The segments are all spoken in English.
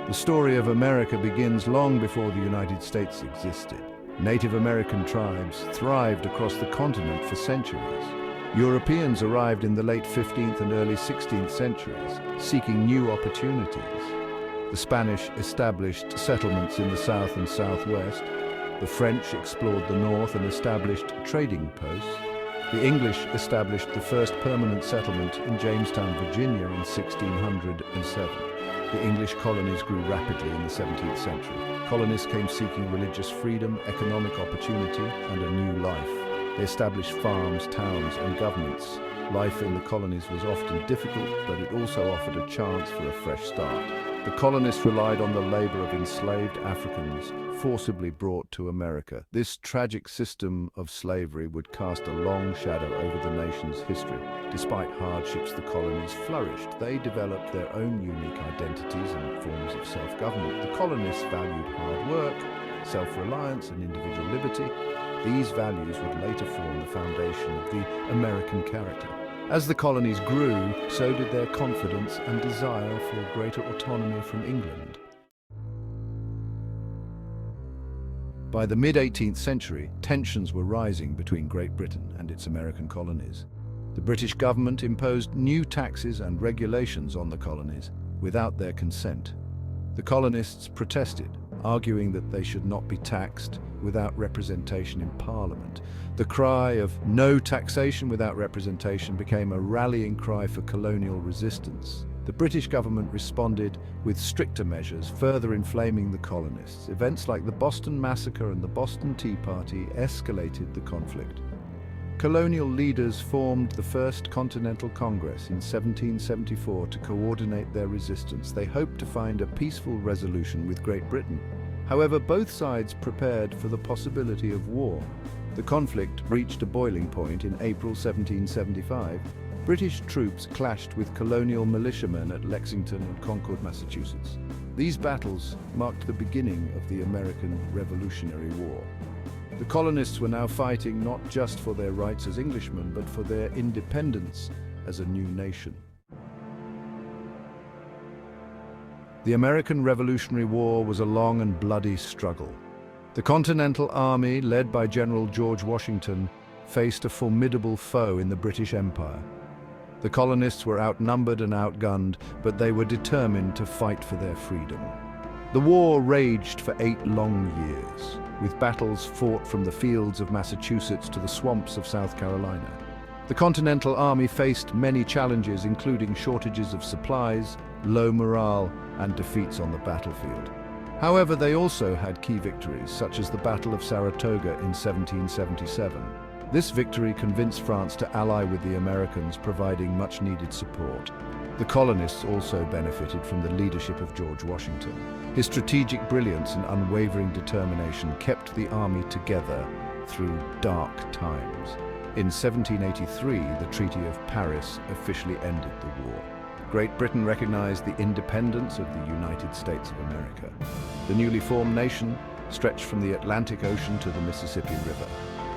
The story of America begins long before the United States existed. Native American tribes thrived across the continent for centuries. Europeans arrived in the late 15th and early 16th centuries, seeking new opportunities. The Spanish established settlements in the south and southwest. The French explored the north and established trading posts. The English established the first permanent settlement in Jamestown, Virginia in 1607. The English colonies grew rapidly in the 17th century. Colonists came seeking religious freedom, economic opportunity, and a new life. They established farms, towns, and governments. Life in the colonies was often difficult, but it also offered a chance for a fresh start. The colonists relied on the labor of enslaved Africans, forcibly brought to America. This tragic system of slavery would cast a long shadow over the nation's history. Despite hardships, the colonies flourished. They developed their own unique identities and forms of self-government. The colonists valued hard work, self-reliance, and individual liberty. These values would later form the foundation of the American character. As the colonies grew, so did their confidence and desire for greater autonomy from England. By the mid-18th century, tensions were rising between Great Britain and its American colonies. The British government imposed new taxes and regulations on the colonies without their consent. The colonists protested, arguing that they should not be taxed without representation in Parliament. The cry of "no taxation without representation" became a rallying cry for colonial resistance. The British government responded with stricter measures, further inflaming the colonists. Events like the Boston Massacre and the Boston Tea Party escalated the conflict. Colonial leaders formed the First Continental Congress in 1774 to coordinate their resistance. They hoped to find a peaceful resolution with Great Britain. However, both sides prepared for the possibility of war. The conflict reached a boiling point in April 1775. British troops clashed with colonial militiamen at Lexington and Concord, Massachusetts. These battles marked the beginning of the American Revolutionary War. The colonists were now fighting not just for their rights as Englishmen, but for their independence as a new nation. The American Revolutionary War was a long and bloody struggle. The Continental Army, led by General George Washington, faced a formidable foe in the British Empire. The colonists were outnumbered and outgunned, but they were determined to fight for their freedom. The war raged for 8 long years, with battles fought from the fields of Massachusetts to the swamps of South Carolina. The Continental Army faced many challenges, including shortages of supplies, low morale, and defeats on the battlefield. However, they also had key victories, such as the Battle of Saratoga in 1777. This victory convinced France to ally with the Americans, providing much-needed support. The colonists also benefited from the leadership of George Washington. His strategic brilliance and unwavering determination kept the army together through dark times. In 1783, the Treaty of Paris officially ended the war. Great Britain recognized the independence of the United States of America. The newly formed nation stretched from the Atlantic Ocean to the Mississippi River.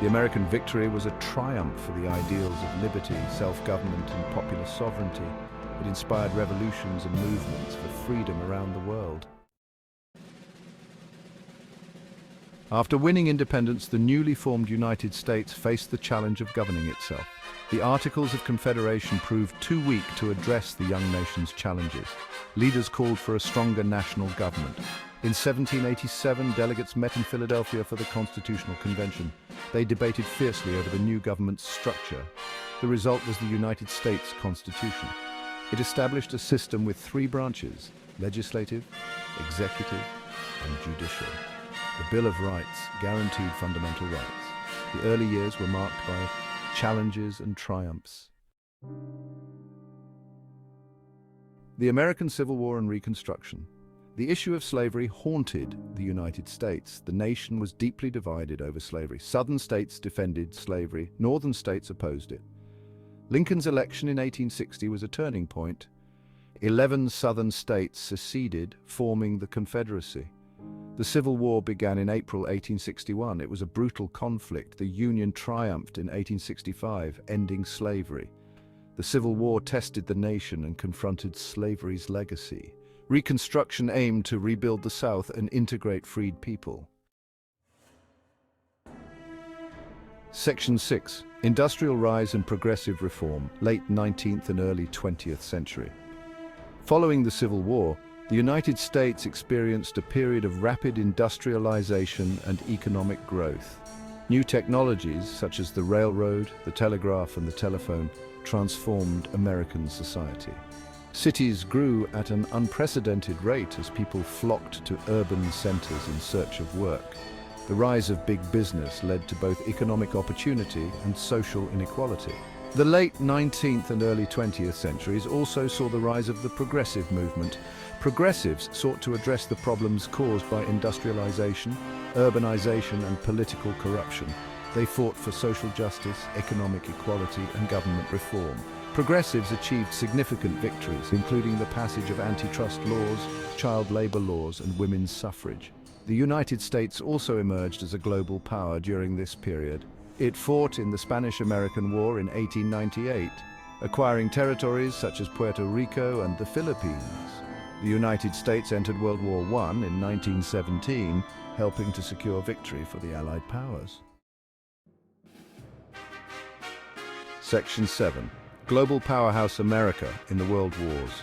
The American victory was a triumph for the ideals of liberty, self-government, and popular sovereignty. It inspired revolutions and movements for freedom around the world. After winning independence, the newly formed United States faced the challenge of governing itself. The Articles of Confederation proved too weak to address the young nation's challenges. Leaders called for a stronger national government. In 1787, delegates met in Philadelphia for the Constitutional Convention. They debated fiercely over the new government's structure. The result was the United States Constitution. It established a system with 3 branches: legislative, executive, and judicial. The Bill of Rights guaranteed fundamental rights. The early years were marked by challenges and triumphs. The American Civil War and Reconstruction. The issue of slavery haunted the United States. The nation was deeply divided over slavery. Southern states defended slavery, northern states opposed it. Lincoln's election in 1860 was a turning point. 11 southern states seceded, forming the Confederacy. The Civil War began in April 1861. It was a brutal conflict. The Union triumphed in 1865, ending slavery. The Civil War tested the nation and confronted slavery's legacy. Reconstruction aimed to rebuild the South and integrate freed people. Section 6. Industrial rise and progressive reform, late 19th and early 20th century. Following the Civil War, the United States experienced a period of rapid industrialization and economic growth. New technologies, such as the railroad, the telegraph, and the telephone, transformed American society. Cities grew at an unprecedented rate as people flocked to urban centers in search of work. The rise of big business led to both economic opportunity and social inequality. The late 19th and early 20th centuries also saw the rise of the progressive movement. Progressives sought to address the problems caused by industrialization, urbanization, and political corruption. They fought for social justice, economic equality, and government reform. Progressives achieved significant victories, including the passage of antitrust laws, child labor laws, and women's suffrage. The United States also emerged as a global power during this period. It fought in the Spanish-American War in 1898, acquiring territories such as Puerto Rico and the Philippines. The United States entered World War I in 1917, helping to secure victory for the Allied powers. Section 7. Global Powerhouse America in the World Wars.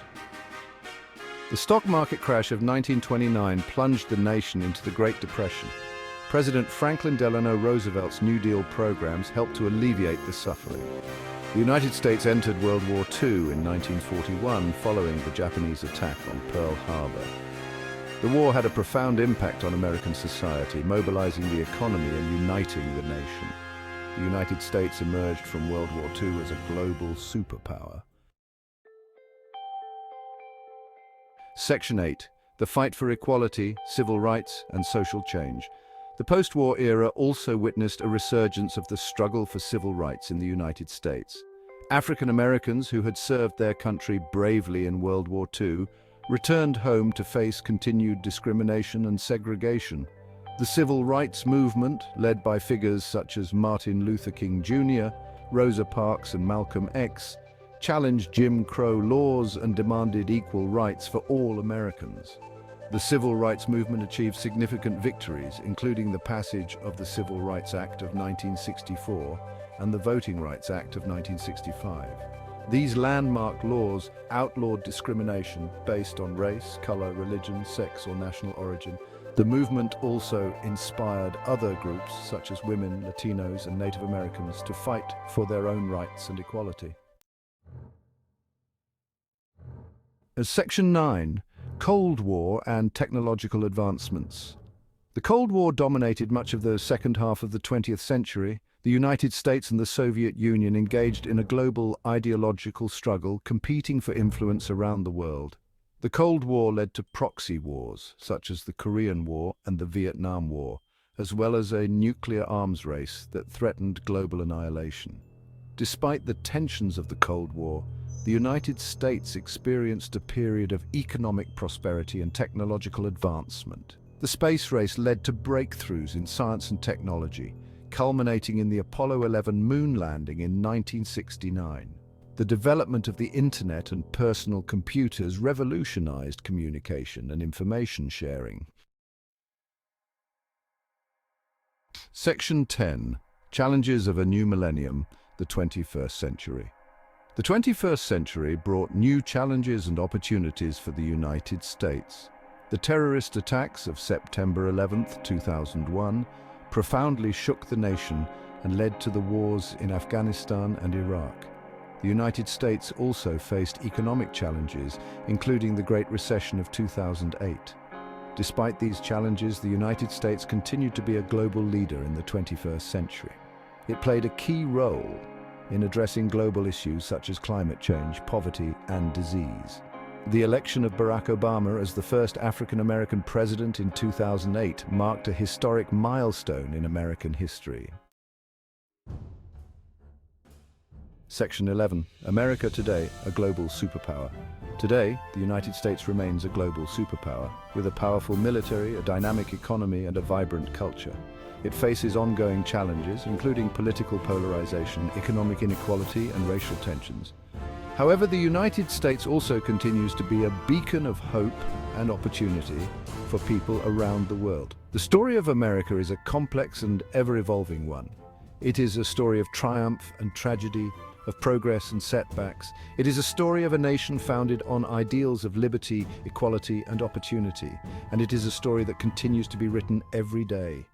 The stock market crash of 1929 plunged the nation into the Great Depression. President Franklin Delano Roosevelt's New Deal programs helped to alleviate the suffering. The United States entered World War II in 1941 following the Japanese attack on Pearl Harbor. The war had a profound impact on American society, mobilizing the economy and uniting the nation. The United States emerged from World War II as a global superpower. Section 8. The fight for equality, civil rights, and social change. The post-war era also witnessed a resurgence of the struggle for civil rights in the United States. African Americans who had served their country bravely in World War II returned home to face continued discrimination and segregation. The civil rights movement, led by figures such as Martin Luther King Jr., Rosa Parks, and Malcolm X, challenged Jim Crow laws and demanded equal rights for all Americans. The civil rights movement achieved significant victories, including the passage of the Civil Rights Act of 1964 and the Voting Rights Act of 1965. These landmark laws outlawed discrimination based on race, color, religion, sex, or national origin. The movement also inspired other groups, such as women, Latinos, and Native Americans, to fight for their own rights and equality. As Section 9, Cold War and technological advancements. The Cold War dominated much of the second half of the 20th century. The United States and the Soviet Union engaged in a global ideological struggle, competing for influence around the world. The Cold War led to proxy wars, such as the Korean War and the Vietnam War, as well as a nuclear arms race that threatened global annihilation. Despite the tensions of the Cold War, the United States experienced a period of economic prosperity and technological advancement. The space race led to breakthroughs in science and technology, culminating in the Apollo 11 moon landing in 1969. The development of the Internet and personal computers revolutionized communication and information sharing. Section 10. Challenges of a New Millennium, the 21st Century. The 21st century brought new challenges and opportunities for the United States. The terrorist attacks of September 11, 2001, profoundly shook the nation and led to the wars in Afghanistan and Iraq. The United States also faced economic challenges, including the Great Recession of 2008. Despite these challenges, the United States continued to be a global leader in the 21st century. It played a key role in addressing global issues such as climate change, poverty, and disease. The election of Barack Obama as the first African-American president in 2008 marked a historic milestone in American history. Section 11. America Today, a global superpower. Today, the United States remains a global superpower, with a powerful military, a dynamic economy, and a vibrant culture. It faces ongoing challenges, including political polarization, economic inequality, and racial tensions. However, the United States also continues to be a beacon of hope and opportunity for people around the world. The story of America is a complex and ever-evolving one. It is a story of triumph and tragedy, of progress and setbacks. It is a story of a nation founded on ideals of liberty, equality, and opportunity. And it is a story that continues to be written every day.